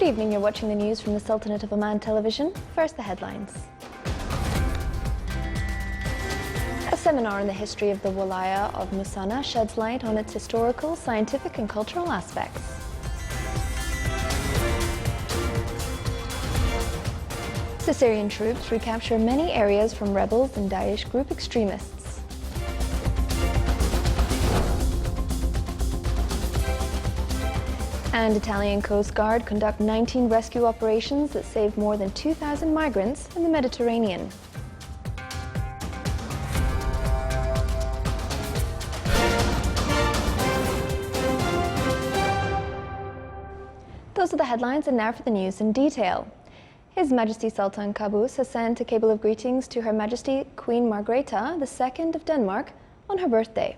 Good evening, you're watching the news from the Sultanate of Oman television. First, the headlines. A seminar on the history of the Walaya of Musana sheds light on its historical, scientific and cultural aspects. The Syrian troops recapture many areas from rebels and Daesh group extremists. And Italian Coast Guard conduct 19 rescue operations that saved more than 2,000 migrants in the Mediterranean. Those are the headlines, and now for the news in detail. His Majesty Sultan Qaboos has sent a cable of greetings to Her Majesty Queen Margrethe II of Denmark on her birthday.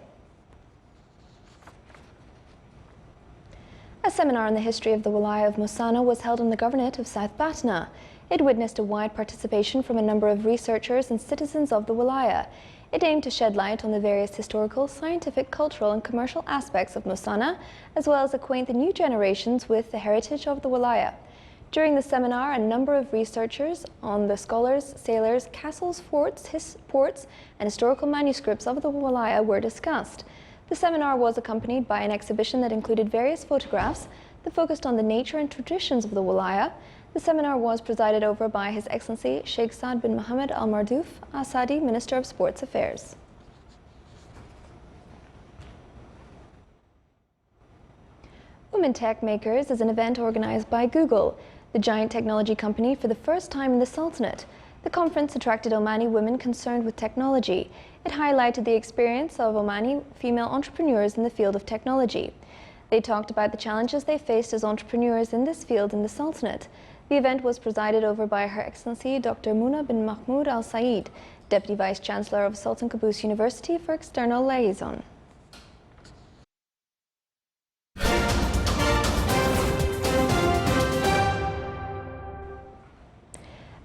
A seminar on the history of the Walaya of Musana was held in the Governorate of South Batna. It witnessed a wide participation from a number of researchers and citizens of the Walaya. It aimed to shed light on the various historical, scientific, cultural and commercial aspects of Musana, as well as acquaint the new generations with the heritage of the Walaya. During the seminar, a number of researchers on the scholars, sailors, castles, forts, ports and historical manuscripts of the Walaya were discussed. The seminar was accompanied by an exhibition that included various photographs that focused on the nature and traditions of the Walaya. The seminar was presided over by His Excellency Sheikh Saad bin Mohammed Al Mardouf Asadi, Minister of Sports Affairs. Women Tech Makers is an event organized by Google, the giant technology company, for the first time in the Sultanate. The conference attracted Omani women concerned with technology. It highlighted the experience of Omani female entrepreneurs in the field of technology. They talked about the challenges they faced as entrepreneurs in this field in the Sultanate. The event was presided over by Her Excellency Dr. Muna bin Mahmoud Al Saeed, Deputy Vice Chancellor of Sultan Qaboos University for External Liaison.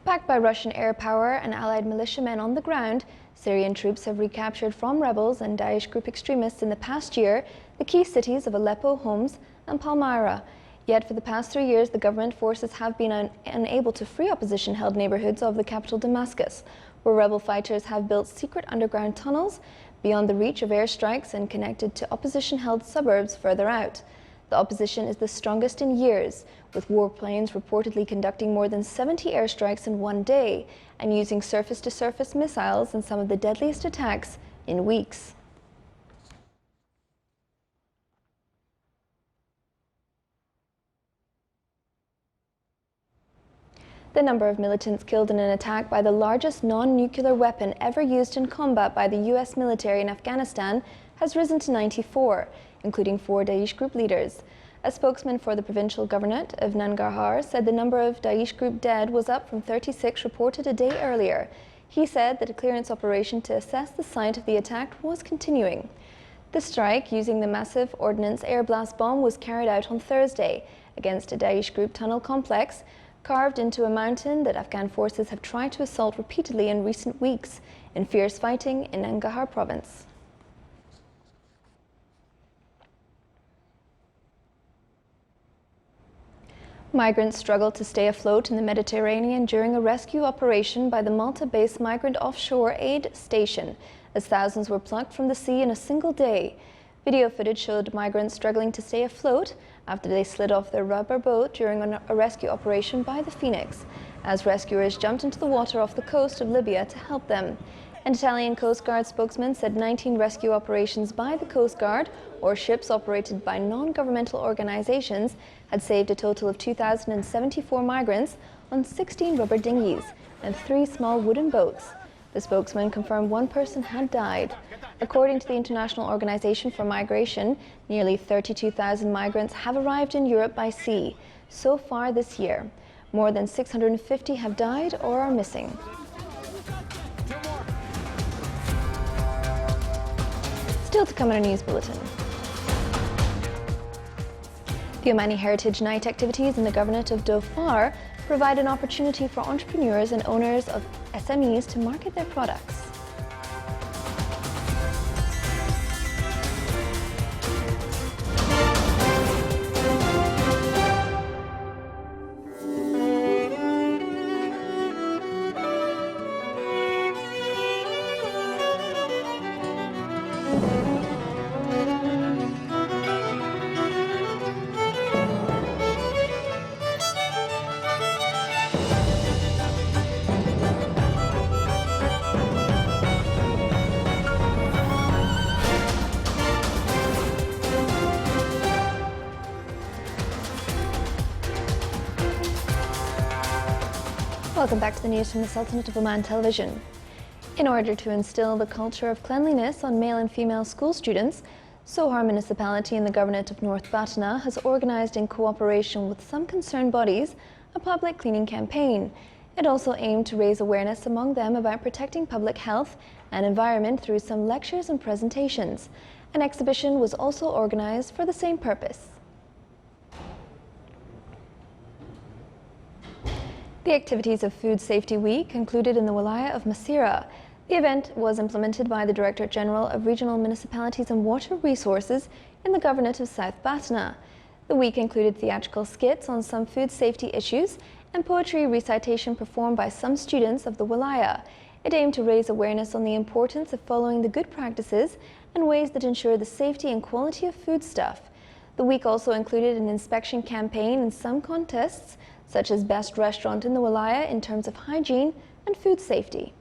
Backed by Russian air power and allied militiamen on the ground, Syrian troops have recaptured from rebels and Daesh group extremists in the past year the key cities of Aleppo, Homs and Palmyra. Yet for the past 3 years, the government forces have been unable to free opposition-held neighborhoods of the capital Damascus, where rebel fighters have built secret underground tunnels beyond the reach of airstrikes and connected to opposition-held suburbs further out. The opposition is the strongest in years, with warplanes reportedly conducting more than 70 airstrikes in one day and using surface-to-surface missiles in some of the deadliest attacks in weeks. The number of militants killed in an attack by the largest non-nuclear weapon ever used in combat by the US military in Afghanistan has risen to 94, including 4 Daesh group leaders. A spokesman for the provincial governorate of Nangarhar said the number of Daesh group dead was up from 36 reported a day earlier. He said that a clearance operation to assess the site of the attack was continuing. The strike, using the massive ordnance air blast bomb, was carried out on Thursday against a Daesh group tunnel complex carved into a mountain that Afghan forces have tried to assault repeatedly in recent weeks in fierce fighting in Nangarhar province. Migrants struggled to stay afloat in the Mediterranean during a rescue operation by the Malta-based Migrant Offshore Aid Station, as thousands were plucked from the sea in a single day. Video footage showed migrants struggling to stay afloat after they slid off their rubber boat during a rescue operation by the Phoenix, as rescuers jumped into the water off the coast of Libya to help them. An Italian Coast Guard spokesman said 19 rescue operations by the Coast Guard, or ships operated by non-governmental organizations, had saved a total of 2,074 migrants on 16 rubber dinghies and 3 small wooden boats. The spokesman confirmed 1 person had died. According to the International Organization for Migration, nearly 32,000 migrants have arrived in Europe by sea so far this year. More than 650 have died or are missing. Still to come in a news bulletin. The Omani Heritage Night activities in the Governorate of Dhofar provide an opportunity for entrepreneurs and owners of SMEs to market their products. Welcome back to the news from the Sultanate of Oman Television. In order to instill the culture of cleanliness on male and female school students, Sohar Municipality in the Governorate of North Batna has organised in cooperation with some concerned bodies a public cleaning campaign. It also aimed to raise awareness among them about protecting public health and environment through some lectures and presentations. An exhibition was also organised for the same purpose. The activities of Food Safety Week concluded in the Wilaya of Masira. The event was implemented by the Directorate General of Regional Municipalities and Water Resources in the Governorate of South Batna. The week included theatrical skits on some food safety issues and poetry recitation performed by some students of the Wilaya. It aimed to raise awareness on the importance of following the good practices and ways that ensure the safety and quality of foodstuff. The week also included an inspection campaign and some contests, such as Best Restaurant in the Wilaya in terms of hygiene and food safety.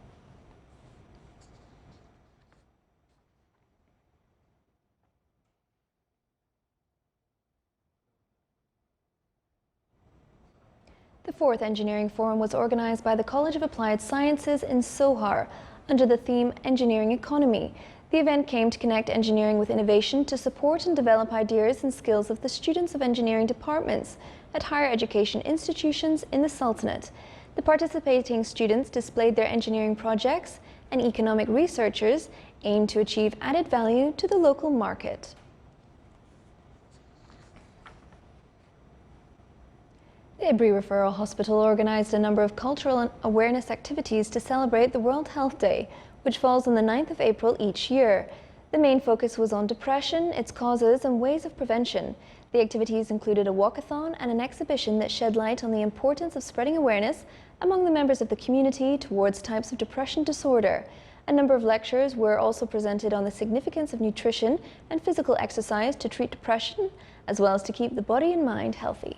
The fourth Engineering Forum was organized by the College of Applied Sciences in Sohar under the theme Engineering Economy. The event came to connect engineering with innovation to support and develop ideas and skills of the students of engineering departments at higher education institutions in the Sultanate. The participating students displayed their engineering projects, and economic researchers aimed to achieve added value to the local market. The Ibri Referral Hospital organized a number of cultural awareness activities to celebrate the World Health Day, which falls on the 9th of April each year. The main focus was on depression, its causes and ways of prevention. The activities included a walkathon and an exhibition that shed light on the importance of spreading awareness among the members of the community towards types of depression disorder. A number of lectures were also presented on the significance of nutrition and physical exercise to treat depression, as well as to keep the body and mind healthy.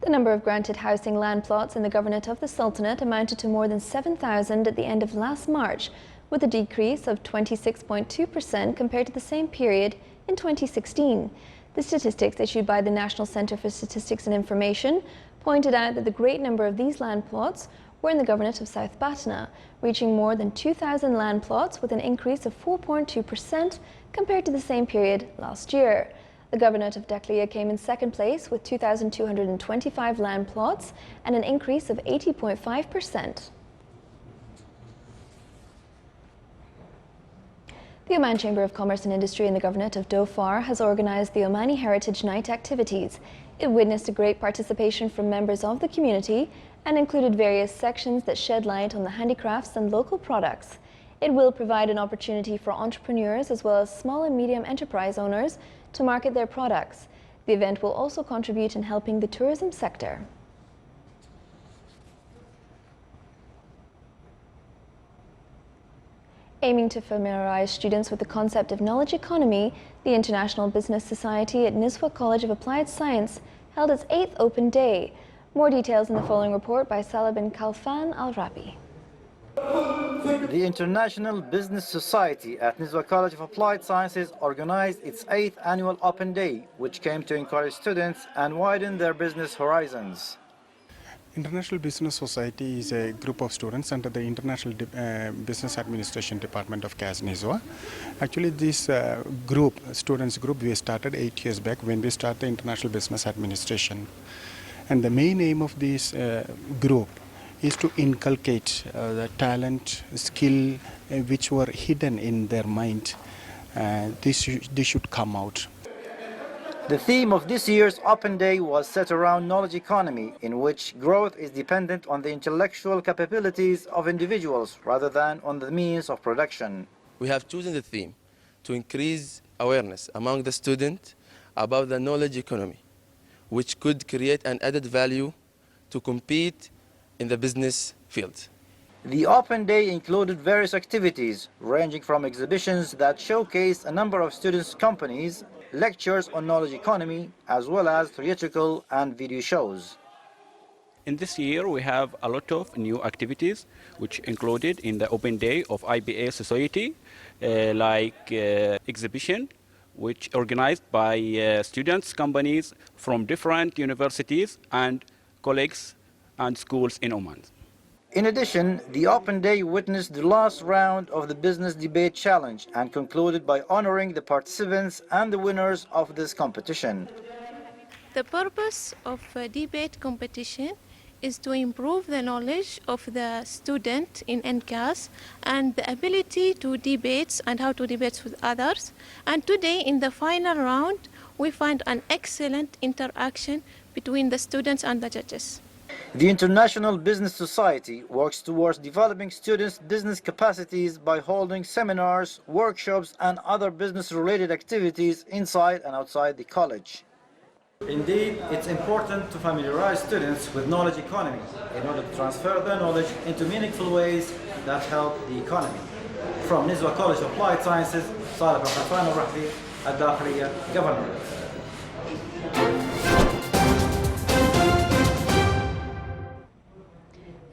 The number of granted housing land plots in the Governorate of the Sultanate amounted to more than 7,000 at the end of last March, with a decrease of 26.2% compared to the same period in 2016. The statistics issued by the National Centre for Statistics and Information pointed out that the great number of these land plots were in the Governorate of South Batna, reaching more than 2,000 land plots with an increase of 4.2% compared to the same period last year. The Governorate of Dakhliya came in second place with 2,225 land plots and an increase of 80.5%. The Oman Chamber of Commerce and Industry in the Governorate of Dhofar has organized the Omani Heritage Night activities. It witnessed a great participation from members of the community and included various sections that shed light on the handicrafts and local products. It will provide an opportunity for entrepreneurs as well as small and medium enterprise owners to market their products. The event will also contribute in helping the tourism sector. Aiming to familiarize students with the concept of knowledge economy, the International Business Society at Nizwa College of Applied Science held its 8th Open Day. More details in the following report by Salah bin Khalfan Al-Rabi. The International Business Society at Nizwa College of Applied Sciences organized its 8th annual Open Day, which came to encourage students and widen their business horizons. International Business Society is a group of students under the International Business Administration Department of CAS Nizwa. Actually, this students group, we started 8 years back when we started the International Business Administration. And the main aim of this group is to inculcate the talent, skill which were hidden in their mind. This should come out. The theme of this year's Open Day was set around knowledge economy, in which growth is dependent on the intellectual capabilities of individuals rather than on the means of production. We have chosen the theme to increase awareness among the students about the knowledge economy, which could create an added value to compete in the business field. The Open Day included various activities, ranging from exhibitions that showcased a number of students' companies, lectures on knowledge economy, as well as theatrical and video shows. In this year, we have a lot of new activities, which included in the Open Day of IBA Society, like exhibition which organized by students, companies from different universities and colleagues and schools in Oman. In addition, the Open Day witnessed the last round of the Business Debate Challenge and concluded by honoring the participants and the winners of this competition. The purpose of a debate competition is to improve the knowledge of the student in NCAS and the ability to debate and how to debate with others. And today, in the final round, we find an excellent interaction between the students and the judges. The International Business Society works towards developing students' business capacities by holding seminars, workshops, and other business-related activities inside and outside the college. Indeed, it's important to familiarize students with knowledge economy in order to transfer their knowledge into meaningful ways that help the economy. From Nizwa College of Applied Sciences, Salih Al-Khafan Al-Rahbi, Al-Dakhiliya, Government.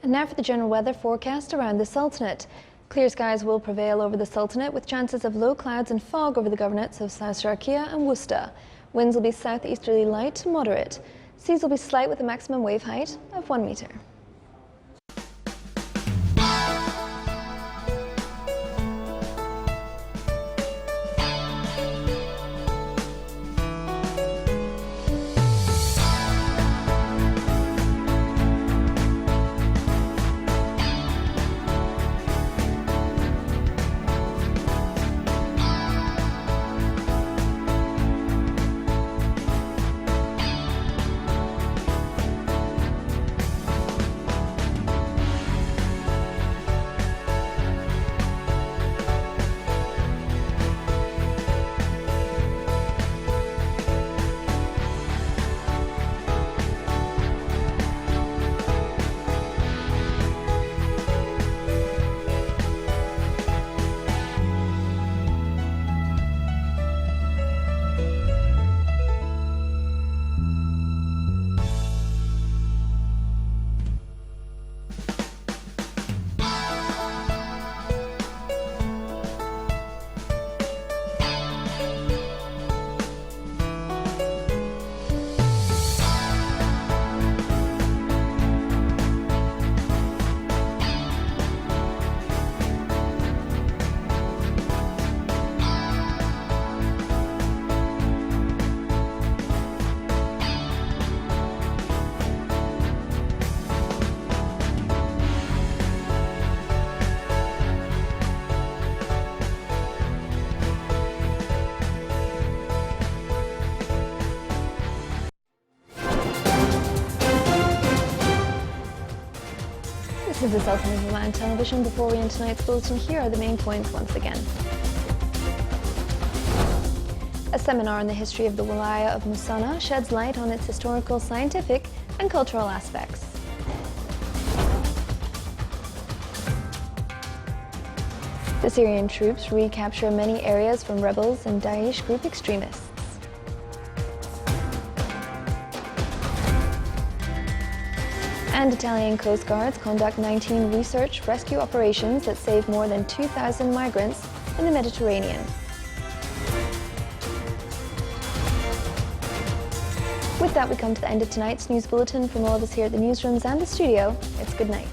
And now for the general weather forecast around the Sultanate. Clear skies will prevail over the Sultanate with chances of low clouds and fog over the governorates of South Sharqiya and Worcester. Winds will be southeasterly light to moderate. Seas will be slight with a maximum wave height of 1 meter. This is the Sultan of Oman television. Before we end tonight's bulletin, here are the main points once again. A seminar on the history of the Wilaya of Musana sheds light on its historical, scientific, and cultural aspects. The Syrian troops recapture many areas from rebels and Daesh group extremists. And Italian Coast Guards conduct 19 research rescue operations that save more than 2,000 migrants in the Mediterranean. With that, we come to the end of tonight's news bulletin. From all of us here at the newsrooms and the studio, it's good night.